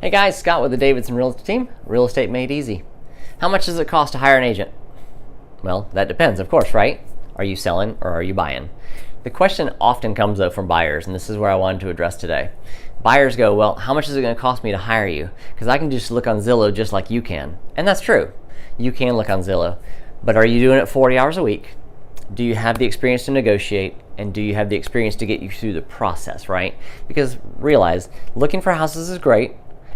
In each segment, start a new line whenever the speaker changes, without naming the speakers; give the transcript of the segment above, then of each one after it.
Hey guys, Scott with the Davidson Realty team. Real estate made easy. How much does it cost to hire an agent? Well, that depends, of course, right? Are you selling or are you buying? The question often comes though from buyers, and this is where I wanted to address today. Buyers go, well, how much is it going to cost me to hire you? Because I can just look on Zillow just like you can. And that's true. You can look on Zillow. But are you doing it 40 hours a week? Do you have the experience to negotiate? And do you have the experience to get you through the process, right? Because realize, looking for houses is great.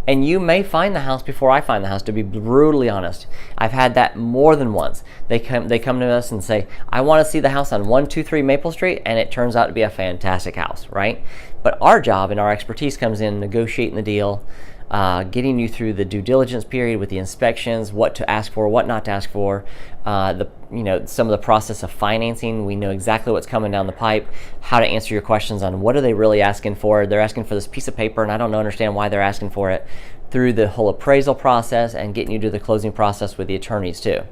And you may find the house before I find the house, to be brutally honest. I've had that more than once. They come to us and say, I want to see the house on 123 Maple Street, and it turns out to be a fantastic house, right? But our job and our expertise comes in negotiating the deal, getting you through the due diligence period with the inspections, what to ask for, what not to ask for, some of the process of financing. We know exactly what's coming down the pipe, how to answer your questions on what are they really asking for. They're asking for this piece of paper, and I don't understand why they're asking for it, through the whole appraisal process and getting you to the closing process with the attorneys too.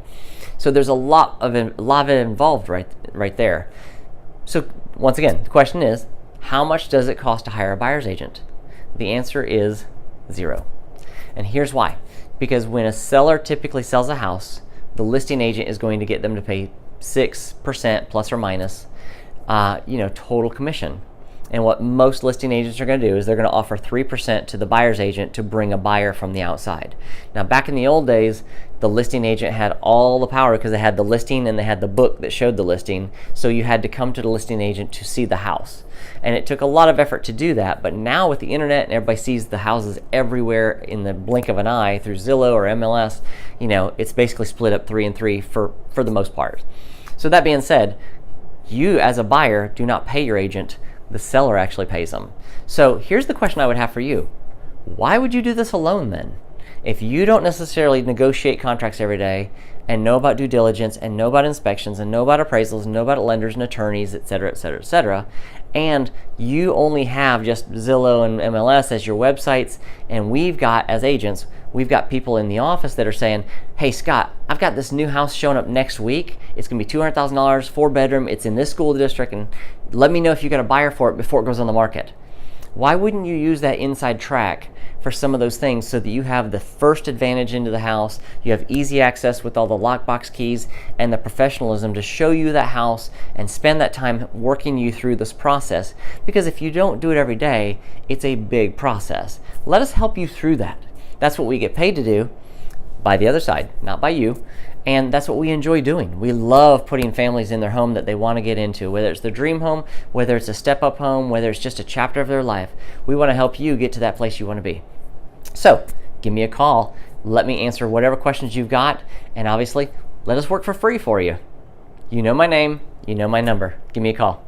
So there's a lot of it involved right there. So once again, the question is, how much does it cost to hire a buyer's agent? The answer is zero. And here's why. Because when a seller typically sells a house, the listing agent is going to get them to pay 6% plus or minus, total commission. And what most listing agents are going to do is they're going to offer 3% to the buyer's agent to bring a buyer from the outside. Now, back in the old days, the listing agent had all the power because they had the listing and they had the book that showed the listing. So you had to come to the listing agent to see the house. And it took a lot of effort to do that. But now with the internet and everybody sees the houses everywhere in the blink of an eye through Zillow or MLS, it's basically split up 3 and 3 for the most part. So that being said, you as a buyer do not pay your agent. The seller actually pays them. So here's the question I would have for you. Why would you do this alone then? If you don't necessarily negotiate contracts every day and know about due diligence and know about inspections and know about appraisals and know about lenders and attorneys, et cetera, et cetera, et cetera, and you only have just Zillow and MLS as your websites, and we've got, as agents, we've got people in the office that are saying, hey Scott, I've got this new house showing up next week. It's gonna be $200,000, 4-bedroom, it's in this school district, and let me know if you got a buyer for it before it goes on the market. Why wouldn't you use that inside track for some of those things so that you have the first advantage into the house, you have easy access with all the lockbox keys and the professionalism to show you that house and spend that time working you through this process? Because if you don't do it every day, it's a big process. Let us help you through that. That's what we get paid to do by the other side, not by you. And that's what we enjoy doing. We love putting families in their home that they want to get into, whether it's their dream home, whether it's a step-up home, whether it's just a chapter of their life. We want to help you get to that place you want to be. So give me a call. Let me answer whatever questions you've got. And obviously, let us work for free for you. You know my name. You know my number. Give me a call.